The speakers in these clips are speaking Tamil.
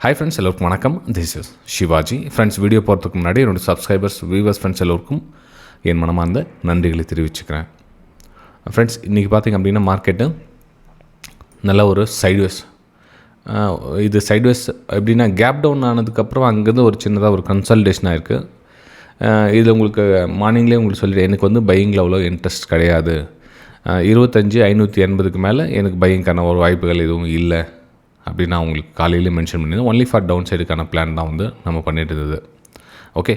ஹாய் ஃப்ரெண்ட்ஸ், எல்லோருக்கும் வணக்கம். This is Sivaji. Friends, video போகிறதுக்கு முன்னாடி என்னோடய சப்ஸ்கிரைபர்ஸ், வியூவர்ஸ், ஃப்ரெண்ட்ஸ் எல்லோருக்கும் என் மனமார்ந்த நன்றிகளை தெரிவிச்சுக்கிறேன். ஃப்ரெண்ட்ஸ், இன்றைக்கி பார்த்திங்க அப்படின்னா மார்க்கெட்டு நல்ல ஒரு சைட்வேஸ். இது சைட்வேஸ் எப்படின்னா கேப் டவுன் ஆனதுக்கப்புறம் அங்கேருந்து ஒரு சின்னதாக ஒரு கன்சல்டேஷன் ஆகிருக்கு. இதில் உங்களுக்கு மார்னிங்லேயே உங்களுக்கு சொல்லிட்டு எனக்கு வந்து பையிங்கில் அவ்வளோ இன்ட்ரெஸ்ட் கிடையாது. 25,580 மேலே எனக்கு பையிங்கான ஒரு வாய்ப்புகள் எதுவும் இல்லை அப்படின்னு நான் உங்களுக்கு காலையிலே மென்ஷன் பண்ணியிருந்தேன். ஒன்லி ஃபார் டவுன் சைடுக்கான பிளான் தான் வந்து நம்ம பண்ணிட்டு இருந்தது. ஓகே,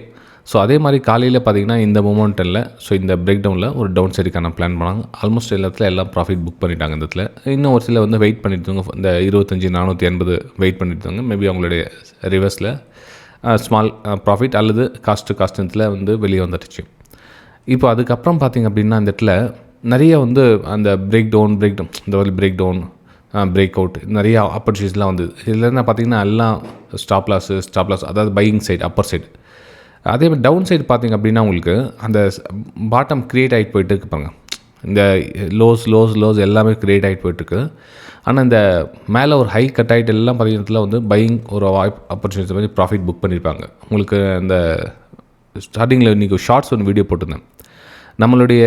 ஸோ அதே மாதிரி காலையில் பார்த்திங்கன்னா இந்த மொமெண்ட்டில் இந்த பிரேக் டவுனில் ஒரு டவுன் சைடுக்கான பிளான் பண்ணாங்க. ஆல்மோஸ்ட் எல்லாத்துல எல்லாம் ப்ராஃபிட் புக் பண்ணிட்டாங்க. இந்த இடத்துல இன்னும் ஒரு சில வந்து வெயிட் பண்ணிட்டுருங்க. இந்த 25,480 வெயிட் பண்ணிட்டுருங்க. மேபி அவங்களுடைய ரிவர்ஸில் ஸ்மால் ப்ராஃபிட் அல்லது காஸ்ட்டு வந்து வெளியே வந்துடுச்சு. இப்போ அதுக்கப்புறம் பார்த்திங்க அப்படின்னா இந்த இடத்துல நிறைய வந்து அந்த பிரேக் டவுன் இந்த மாதிரி பிரேக் டவுன் பிரேக் அவுட் நிறைய ஆப்பர்ச்சுனிட்டிஸ்லாம் வந்து இதில் என்ன பார்த்திங்கன்னா எல்லாம் ஸ்டாப் லாஸ் அதாவது பையிங் சைடு, அப்பர் சைடு. அதே மாதிரி டவுன் சைடு பார்த்திங்க அப்படின்னா உங்களுக்கு அந்த பாட்டம் க்ரியேட் ஆகிட்டு போயிட்டு இருக்கு பாருங்க. இந்த லோஸ் எல்லாமே க்ரியேட் ஆகிட்டு போயிட்டுருக்கு. ஆனால் இந்த மேலே ஒரு ஹை கட் ஆகிட்டு எல்லாம் பார்த்திங்கன்னா வந்து பையிங் ஒரு ஆப்பர்ச்சுனிட்டி வந்து ப்ராஃபிட் புக் பண்ணியிருப்பாங்க. உங்களுக்கு அந்த ஸ்டார்டிங்கில் இன்றைக்கி ஷார்ட்ஸ் ஒன்று வீடியோ போட்டிருந்தேன். நம்மளுடைய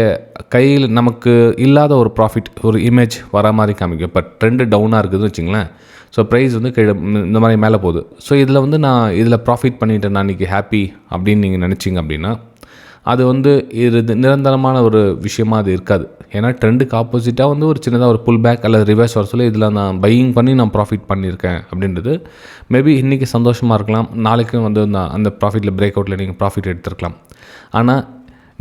கையில் நமக்கு இல்லாத ஒரு ப்ராஃபிட், ஒரு இமேஜ் வர மாதிரி காமிக்கும். இப்போ ட்ரெண்டு டவுனாக இருக்குதுன்னு வச்சுங்களேன். ஸோ ப்ரைஸ் வந்து கீழே இந்த மாதிரி மேலே போகுது. ஸோ இதில் வந்து நான் இதில் ப்ராஃபிட் பண்ணிவிட்டேன், நான் இன்றைக்கி ஹாப்பி அப்படின்னு நீங்கள் நினச்சிங்க அப்படின்னா அது வந்து நிரந்தரமான ஒரு விஷயமாக அது இருக்காது. ஏன்னா ட்ரெண்டுக்கு ஆப்போசிட்டாக வந்து ஒரு சின்னதாக ஒரு புல் பேக் அல்லது ரிவர்ஸ் வர சொல்லி இதில் நான் பையிங் பண்ணி நான் ப்ராஃபிட் பண்ணியிருக்கேன் அப்படின்றது மேபி இன்றைக்கி சந்தோஷமாக இருக்கலாம். நாளைக்கும் வந்து நான் அந்த ப்ராஃபிட்டில் பிரேக் அவுட்டில் நீங்கள் ப்ராஃபிட் எடுத்துருக்கலாம். ஆனால்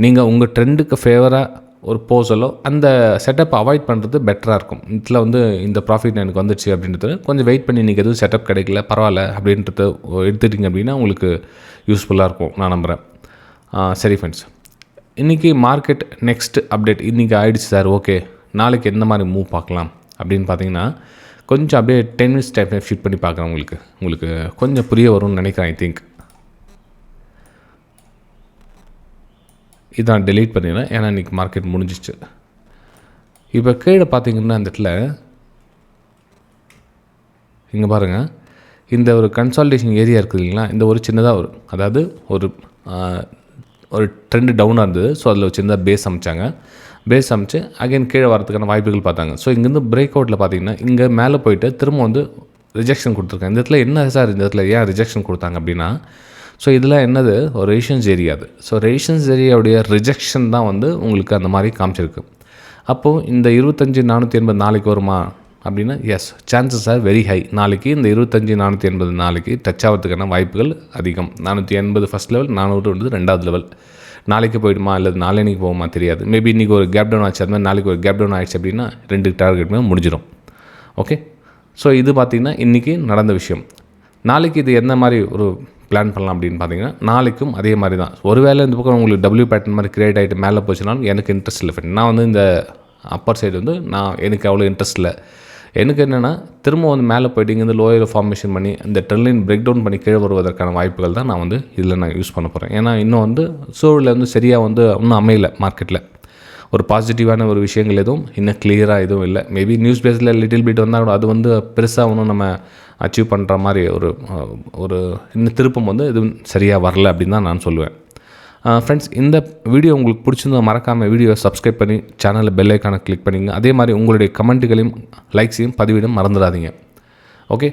நீங்கள் உங்கள் ட்ரெண்டுக்கு ஃபேவராக ஒரு போசலோ அந்த செட்டப் அவாய்ட் பண்ணுறது பெட்டராக இருக்கும். இதில் வந்து இந்த ப்ராஃபிட் எனக்கு வந்துடுச்சு அப்படின்றது கொஞ்சம் வெயிட் பண்ணி இன்றைக்கி எதுவும் செட்டப் கிடைக்கல பரவாயில்ல அப்படின்றத எடுத்துட்டிங்க அப்படின்னா உங்களுக்கு யூஸ்ஃபுல்லாக இருக்கும் நான் நம்புகிறேன். சரி ஃப்ரெண்ட்ஸ், இன்றைக்கி மார்க்கெட் நெக்ஸ்ட் அப்டேட் இன்றைக்கி ஆகிடுச்சு சார். ஓகே, நாளைக்கு எந்த மாதிரி மூவ் பார்க்கலாம் அப்படின்னு பார்த்தீங்கன்னா கொஞ்சம் அப்படியே 10 minutes டைம் ஷூட் பண்ணி பார்க்குறேன். உங்களுக்கு கொஞ்சம் புரிய வரும்னு நினைக்கிறேன். ஐ திங்க் இதான் டெலீட் பண்ணிடுறேன், ஏன்னா இன்றைக்கி மார்க்கெட் முடிஞ்சிச்சு. இப்போ கீழே பார்த்தீங்கன்னா இந்த இடத்துல இங்கே பாருங்கள், இந்த ஒரு கன்சால்டேஷன் ஏரியா இருக்குது இல்லைங்களா, இந்த ஒரு சின்னதாக அதாவது ஒரு ட்ரெண்டு டவுனாக இருந்தது. ஸோ அதில் ஒரு சின்னதாக பேஸ் அமைச்சு அகைன் கீழே வரதுக்கான வாய்ப்புகள் பார்த்தாங்க. ஸோ இங்கேருந்து பிரேக் அவுட்டில் பார்த்தீங்கன்னா இங்கே மேலே போயிட்டு திரும்ப வந்து ரிஜெக்ஷன் கொடுத்துருக்காங்க. இந்த இடத்துல என்ன சார், இந்த இடத்துல ஏன் ரிஜெக்ஷன் கொடுத்தாங்க அப்படின்னா ஸோ இதில் என்னது ஒரு ரேஷன்ஸ் ஏரியா. அது ஸோ ரேஷன்ஸ் ஏரியாவுடைய ரிஜெக்ஷன் தான் வந்து உங்களுக்கு அந்த மாதிரி காமிச்சிருக்கு. அப்போது இந்த 25,480 நாளைக்கு வருமா அப்படின்னா yes, chances are very high. நாளைக்கு இந்த 25,480 நாளைக்கு டச் ஆகிறதுக்கான வாய்ப்புகள் அதிகம். 480 ஃபஸ்ட் லெவல், 400 வந்து ரெண்டாவது லெவல். நாளைக்கு போயிடுமா அல்லது நாளைக்கு போகுமா தெரியாது. மேபி இன்றைக்கி ஒரு கேப் டவுன் ஆச்சு, அது மாதிரி நாளைக்கு ஒரு கேப் டவுன் ஆகிடுச்சு அப்படின்னா 2 டார்கெட்டுமே முடிஞ்சிடும். ஓகே, ஸோ இது பார்த்திங்கன்னா இன்றைக்கி நடந்த விஷயம். நாளைக்கு இது என்ன மாதிரி ஒரு பிளான் பண்ணலாம் அப்படின்னு பார்த்தீங்கன்னா நாளைக்கும் அதே மாதிரி தான். ஒருவேளை இந்த பக்கம் உங்களுக்கு டபிள்யூ பேட்டர்ன் மாதிரி கிரியேட் ஆகிட்டு மேலே போச்சுனாலும் எனக்கு இன்ட்ரெஸ்ட் இல்லை. நான் வந்து இந்த அப்பர் சைடு வந்து எனக்கு அவ்வளோ இன்ட்ரெஸ்ட் இல்லை. எனக்கு என்னென்னா திரும்ப வந்து மேலே போய்ட்டு இங்கேருந்து லோயர் ஃபார்மேஷன் பண்ணி இந்த ட்ரெண்ட்லைன் பிரேக் டவுன் பண்ணி கீழே வருவதற்கான வாய்ப்புகள் தான் நான் வந்து இதில் யூஸ் பண்ண போகிறேன். ஏன்னா இன்னும் வந்து சூழலில் வந்து சரியாக வந்து இன்னும் அமையலை. மார்க்கெட்டில் ஒரு பாசிட்டிவான ஒரு விஷயங்கள் எதுவும் இன்னும் கிளியராக எதுவும் இல்லை. மேபி நியூஸ் பேஸில் லிட்டில் பிட் வந்தால் கூட அது வந்து பெருசாக ஒன்றும் நம்ம அச்சீவ் பண்ணுற மாதிரி ஒரு இந்த திருப்பம் வந்து எதுவும் சரியாக வரல அப்படின்னு தான் நான் சொல்லுவேன். ஃப்ரெண்ட்ஸ், இந்த வீடியோ உங்களுக்கு பிடிச்சிருந்தா மறக்காமல் வீடியோவை சப்ஸ்கிரைப் பண்ணி சேனலில் பெல் ஐக்கானை கிளிக் பண்ணிங்க. அதே மாதிரி உங்களுடைய கமெண்ட்டுகளையும் லைக்ஸையும் பதிவிட மறந்துடாதீங்க. ஓகே,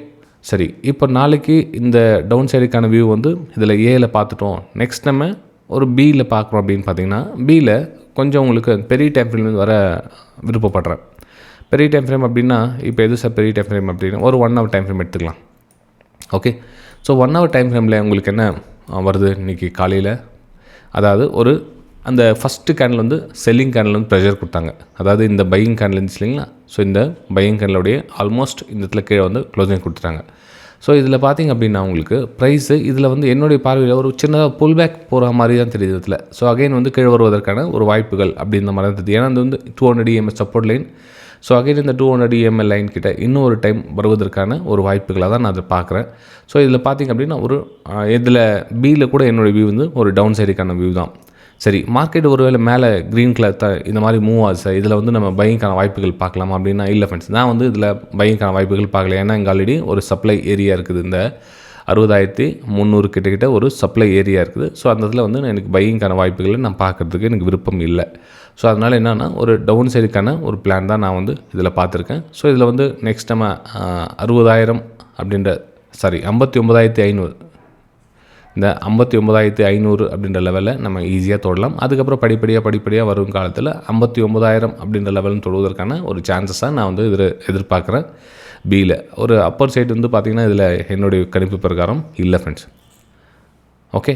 சரி. இப்போ நாளைக்கு இந்த டவுன் சைடுக்கான வியூ வந்து இதில் ஏல பார்த்துட்டோம். நெக்ஸ்ட் நம்ம ஒரு பியில் பார்க்குறோம் அப்படின்னு பார்த்தீங்கன்னா பியில் கொஞ்சம் உங்களுக்கு பெரிய டைம் ஃப்ரேம் வர விருப்பப்படுறேன். பெரிய டைம் ஃப்ரேம் அப்படின்னா இப்போ எது சார் பெரிய டைம் ஃப்ரேம் அப்படின்னா ஒரு 1 hour டைம் ஃப்ரேம் எடுத்துக்கலாம். ஓகே, ஸோ 1 hour டைம் ஃப்ரேமில் உங்களுக்கு என்ன வருது இன்றைக்கி காலையில், அதாவது அந்த ஃபஸ்ட்டு கேண்டில் வந்து செல்லிங் கேண்டில் வந்து ப்ரெஷர் கொடுத்தாங்க. அதாவது இந்த பையிங் கேண்டில் இருந்துச்சு இல்லைங்களா, ஸோ இந்த பையிங் கேண்டிலுடைய ஆல்மோஸ்ட் இந்த இடத்துல கீழே வந்து க்ளோசிங் கொடுத்துட்டாங்க. ஸோ இதில் பார்த்திங்க அப்படின்னா உங்களுக்கு ப்ரைஸு இதில் வந்து என்னுடைய பார்வையில் ஒரு சின்னதாக புல் பேக் போகிற மாதிரி தான் தெரியுது இதில். ஸோ அகைன் வந்து கீழே வருவதற்கான ஒரு வாய்ப்புகள் அப்படின்ற மாதிரி தான் தெரியுது. ஏன்னா அது வந்து 200 EMA support line. So again இந்த 200 EMA லைன் கிட்ட இன்னும் ஒரு டைம் வருவதற்கான ஒரு வாய்ப்புகளாக தான் நான் அதை பார்க்குறேன். ஸோ இதில் பார்த்திங்க அப்படின்னா இதில் பியில் கூட என்னுடைய வியூ வந்து ஒரு டவுன் சைடுக்கான வியூ தான். சரி, மார்க்கெட் ஒருவேளை மேலே க்ரீன் கலர் இந்த மாதிரி மூவ் ஆகுது சார், இதில் வந்து நம்ம பையிங்கான வாய்ப்புகள் பார்க்கலாமா அப்படின்னா, இல்லை ஃப்ரெண்ட்ஸ், நான் வந்து இதில் பையிங்கான வாய்ப்புகள் பார்க்கல. ஏன்னா இங்கே ஆல்ரெடி ஒரு சப்ளை ஏரியா இருக்குது. இந்த 60,300 கிட்டக்கிட்ட ஒரு சப்ளை ஏரியா இருக்குது. ஸோ அந்த இடத்துல வந்து எனக்கு பையிங்கான வாய்ப்புகளை நான் பார்க்குறதுக்கு எனக்கு விருப்பம் இல்லை. ஸோ அதனால் என்னென்னா, ஒரு டவுன் சைடுக்கான ஒரு பிளான் தான் நான் வந்து இதில் பார்த்துருக்கேன். ஸோ இதில் வந்து நெக்ஸ்ட் நம்ம 60,000 அப்படின்ற 59,500, இந்த 59,500 அப்படின்ற லெவலில் நம்ம ஈஸியாக தொடலாம். அதுக்கப்புறம் படிப்படியாக வரும் காலத்தில் 59,000 அப்படின்ற லெவலில் தொடுவதற்கான ஒரு சான்சஸாக நான் வந்து எதிர்பார்க்குறேன். பியில் ஒரு அப்பர் சைடு வந்து பார்த்திங்கன்னா இதில் என்னுடைய கணிப்பு பிரகாரம் இல்லை ஃப்ரெண்ட்ஸ். ஓகே,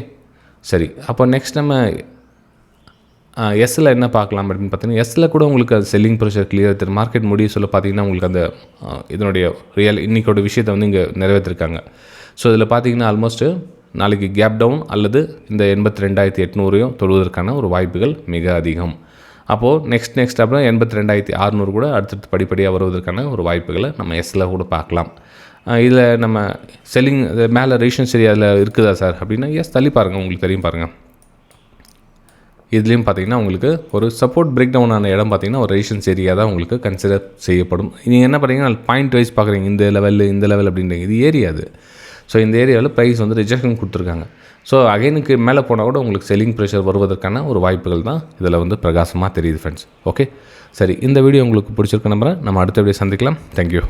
சரி. அப்போ நெக்ஸ்ட் நம்ம எஸ்ஸில் என்ன பார்க்கலாம் அப்படின்னு பார்த்தீங்கன்னா, எஸ்ஸில் கூட உங்களுக்கு அது செல்லிங் ப்ரெஷர் கிளியராக தெரியும். மார்க்கெட் முடிய சொல்ல பார்த்தீங்கன்னா உங்களுக்கு அந்த இதனுடைய இன்றைக்கோட விஷயத்தை வந்து இங்கே நிறைவேற்றிருக்காங்க. ஸோ இதில் பார்த்தீங்கன்னா ஆல்மோஸ்ட்டு நாளைக்கு கேப் டவுன் அல்லது இந்த 82,800 தொடுவதற்கான ஒரு வாய்ப்புகள் மிக அதிகம். அப்போது நெக்ஸ்ட் அப்புறம் 82,600 கூட அடுத்தடுத்து படிப்படியாக வருவதற்கான ஒரு வாய்ப்புகளை நம்ம எஸ்ஸில் கூட பார்க்கலாம். இதில் நம்ம செல்லிங் மேலே ரெசிஸ்டன்ஸ் ஏரியாவில் இருக்குதா சார் அப்படின்னா, எஸ், தள்ளி பாருங்கள், உங்களுக்கு தெரியும் பாருங்கள். இதுலேயும் பார்த்தீங்கன்னா உங்களுக்கு ஒரு சப்போர்ட் பிரேக் டவுன் ஆன இடம் பார்த்தீங்கன்னா ஒரு ரெசிஸ்டன்ஸ் ஏரியா தான் உங்களுக்கு கன்சிடர் செய்யப்படும். நீங்கள் என்ன பண்ணுறீங்கன்னா பாயிண்ட் வைஸ் பார்க்குறீங்க, இந்த லெவல் அப்படின்றீங்க. இது ஏரியா அது. ஸோ இந்த ஏரியாவில் ப்ரைஸ் வந்து ரிஜெக்ஷன் கொடுத்துருக்காங்க. ஸோ அகைனுக்கு மேலே போனால் கூட உங்களுக்கு செல்லிங் ப்ரெஷர் வருவதற்கான ஒரு வாய்ப்புகள் தான் இதில் வந்து பிரகாசமாக தெரியுது ஃப்ரெண்ட்ஸ். ஓகே, சரி. இந்த வீடியோ உங்களுக்கு பிடிச்சிருக்க நம்புறேன். நம்ம அடுத்த வீடியோ சந்திக்கலாம். தேங்க்யூ.